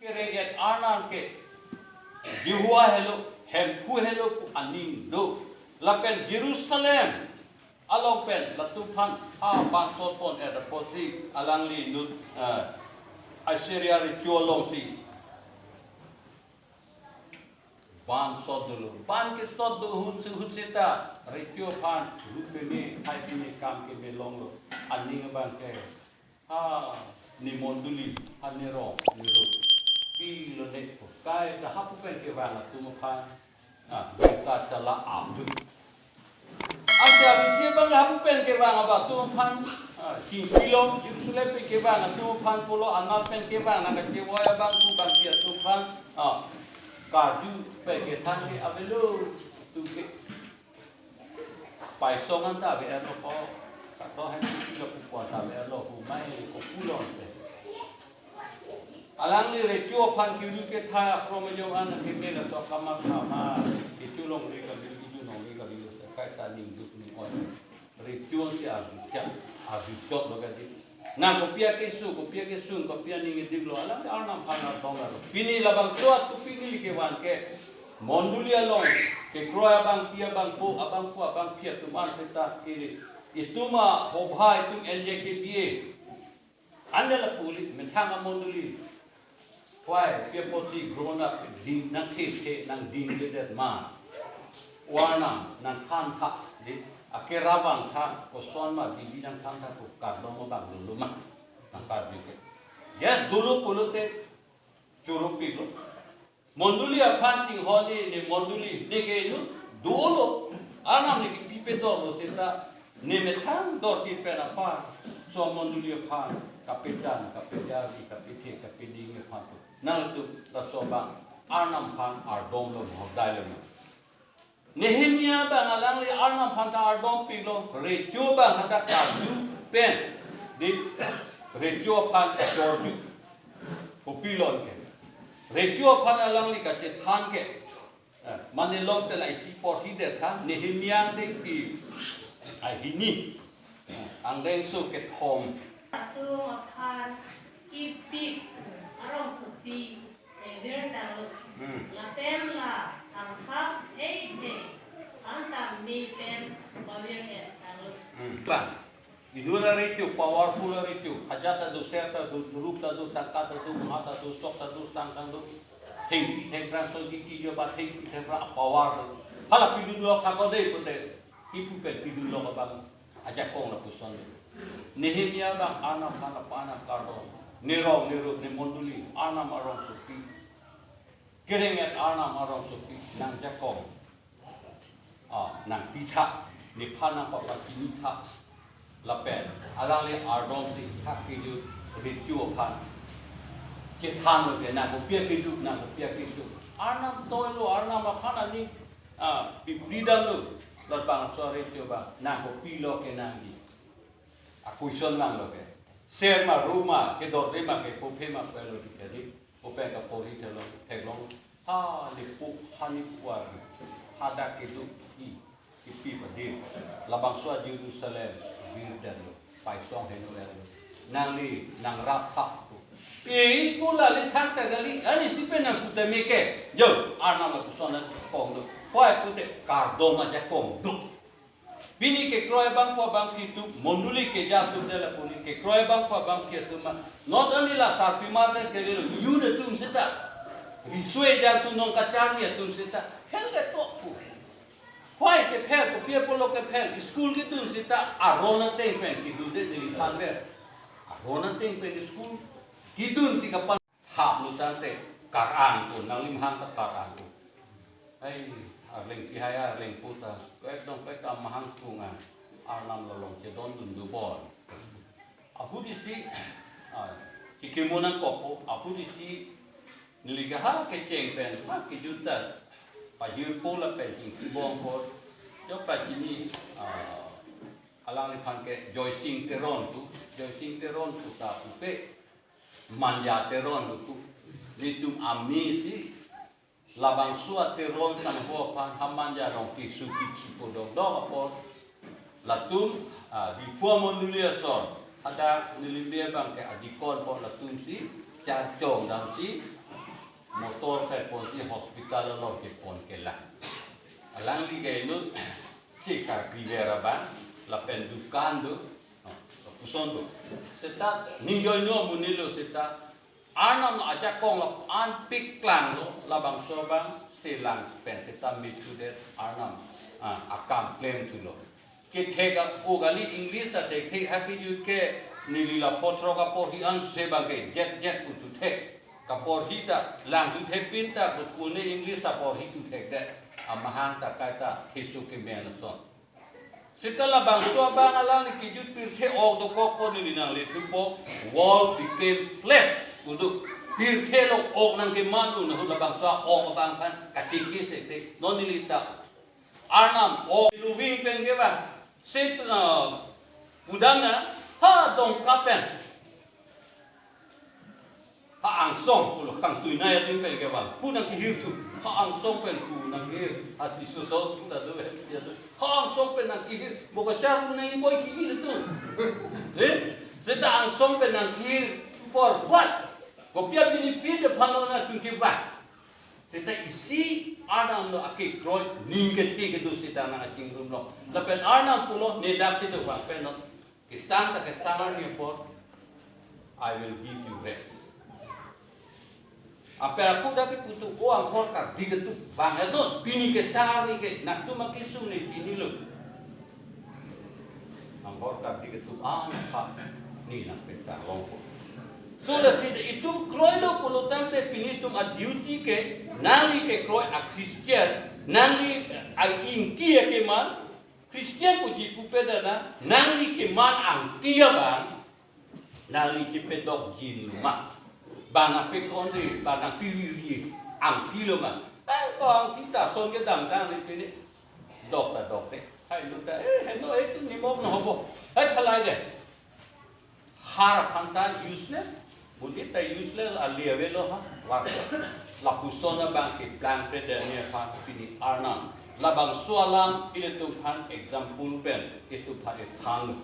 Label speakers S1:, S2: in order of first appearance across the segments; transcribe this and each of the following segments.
S1: Kereget anan ke diwa hello hempu hello aning do lapen Jerusalem along pen latupan ban sopon ada poti alangli nut Assyria ritualong si ban sot dulu ban ke sot dulu hun sita ritual pan rupeni hai pini kam ke belong lo aning ban ke ni mondoli aniro niro Pilo nek kai ta hapu pen ke wala tu makan kita cala abu asa bisi bang hapu pen ke wala ba tu makan kilo Jerusalem pen ke wala tu makan polo anal pen ke wala ka cewa bang tu bang dia tu makan kaju pen ke than ke abelo tu ke pai songan ta be ero ko ta to hai kilo ku kwa ta be ero ku mai ko pulon Alang ni rekyo pan kiri ke tha from jo an ke me la to kama kama itu long re ka itu nong re ka itu kai ta ning duk ni oi rekyo si a chot lo ka di na ko pia ke sun ko pia ning dik lo alang arnam pan na tong la pini la bang suat tu pini ke wan ke monduli along ke kroya bang pia bang po abang po abang pia tu man ta ke itu ma ho bhai tu enje ke pie anda la puli mentang monduli Why people grown up din nang ke nang din de ma warna nang kan tha di akerawang tha ko son ma bi nang kan tha ko kar do ma bang dulu ma nang kar bi ke yes dulu pulute churu pi lo monduli aphan chinghon ni monduli ni ke nu dulu anam ni pi pe do lo seta ne me thang do ti pe na pa so monduli aphan kapetan kapejari kapite kapeding aphan nang tu la sobang arnam phan ardom lo bhodai lo Nehemia bang alang li arnam phan ta ardom pi lo rejo bang hata ka ju pen di rejo phan jorju ko pi lo ke rejo phan alang li ka che than ke mane long te lai si por hi de tha Nehemia de pi ai hini ang deng su ke thom
S2: tu aphan ipik arong sepi ever dalu la pen la angkap antam mi pen bawir dalu
S1: bang idura ritu powerful ritu hajata do serta do rupa do takata do mata do sokta do tangkang do thing tran so di ki yo ba thing ra power do hala pidu lo ka ko de ko te ipu pe pidu lo ka bang aja kong na puson Nehemia bang ana pana kardo Nero ni monduli anam arong supi keringet anam arong supi nang jakom nang pitha ni phana papa kinitha lapen alang le ardom ti thaki ju ritu phan che than lo ke na ko pia ki du na ko pia ki du anam toy lo anam khana ni bidam lo la bang so ritu ba na ko pi lo ke nang gi aku ison mang lo ke Ser ma rumah ke dot ma ke pope ma pelo di jadi pope ka pori telo teglong li pu hani puar hada ke du pi padi labang swa Jerusalem bir dan pai song heno le nang li nang rapa tu pula li thang ta gali ani sipe nang puta me ke yo arna ma kusona kong do poi pute kardo ma ja kong du Bini ke kroy bang po bang kitu monduli ke jatuh dela puni ke kroy bang po bang kitu ma not only la sarpi mata ke lo you de tum sita risue jatuh nong kacang ya tum sita hel de to pu why ke pel ko pia polo ke pel school ke tum sita arona teng pen kitu de dili than ver arona teng pen school kitu si kapan hap lu tante karang pun nang lim hang ta karang ai leng kihaya leng puta ekdom peka mahang kunga arnam lolong cedon dundu bol aku disi kikimunan kopo aku disi niligaha keceng pen ma kijuta pajir pola pen kibong ko jo pajini alang ni panke joysing teron tu ta upe manja teron tu litum amisi labang suat teron tan ho pan hamanja rong kisu podok dog po latum di fo monduli asor ada nilimbe bang ke adikon po latum si charchong dam si motor ke pon si hospital lo ke pon ke la alang li ke nu si ka rivera ba la pen dukan do puson do seta ninyo nyo munilo seta anam aja kong la an pik klang lo la bang so bang silang pen seta mitu de anam akam claim tu lo ke thega ogali english ta te happy you ke nilila potro ka po hi an se bage jet tu the ka por hi ta lang tu the pin ta ku ne english ta por hi tu the de amahan ta ka ta hisu ke men so sitala bang so bang alang ni ki jut pir the ok do ko ni nang le tu po wall became flesh kudu pir the lo ok nang ke man u na la bang so ok bang kan ka chi ki se te no ni ta arnam ok lu wing pen ke ba sit udam na ha dong kapen ha ang song pulo kang tui na yatin pen ke ba punang ki hirtu ha ang song pen ku nang hir ati so so tu da do ya do ha ang song pen nang ki hir mo ka char ku nang boy ki hir tu zeta ang song pen nang hir for what ko pia benefit de phanona tu ki ba zeta isi anam no akik kroi ning ke thi ke du sita na ching rum no la pen anam pulo ne dak si do ba pen no ki stand ta ke samar ni for I will give you rest apa aku dah ke putu ko ang for ka digetu bang itu pini ke sari ke nak tu makisum ni sini lo ang for ka digetu ang pa ni nak pesta long ko so la sida itu kroi lo pulutan te pinitum a duty ke nali ke kroi a Christian nali ai intia ke man Christian puji pupeda na nali ke man ang tia bang nali ke pedok jin rumah bang ape konde bang piri ang kilo man ko ang kita son ke dam dam ni pini dok te hai lu ta no itu ni mo no hobo hai phalai de har phanta useless mungkin ta useless aliave lo ha wa la pusona bang ke plan preder ni fa pini arna la bang sualang itu phan example pen itu phan thang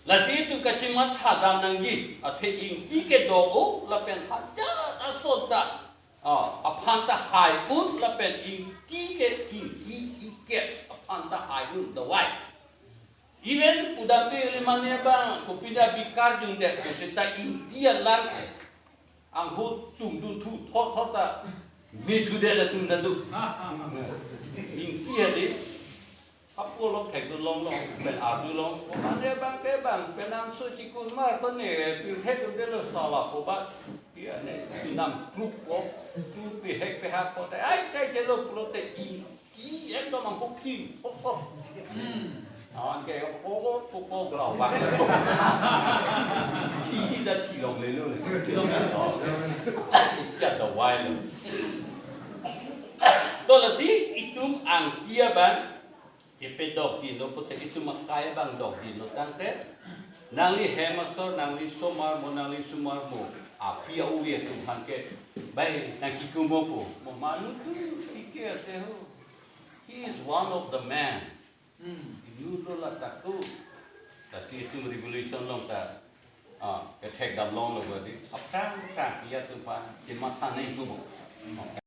S1: la si tu kachimat hadam nangji athe ing ki ke do o la pen ha ja asota aphan ta hai un la pen ing ki ke ke aphan ta hai un the white even udape lemane bang ko pida bikar jung de ko seta ing dia lan ang hu tung du thu thot ta mi thu de la tung da du ing kia de Apo lo thek du long ben ar du long ko mane bang ke bang penam su chikun mar to ne pi thek du de lo sala ko ba pia ne nam group ko tu pi hek pe ha ko ai kai che lo pro te ki em to mang ko kim ko anh ke ko glau bang ki da ti long le lo ki long đó sia da wai lo to la ti itum ang kia ban Ipe dog din lo pute itu makaya bang dog din lo tangte nangli hemasor nangli somar mo nangli sumar mo apia uye tu hanke bai nakikumo po mo manu tu ike ase ho he is one of the man you lo la taktu tati itu revolution long ta ke thek dam long lo di apran ka kia tu pa ke matha nei tu mo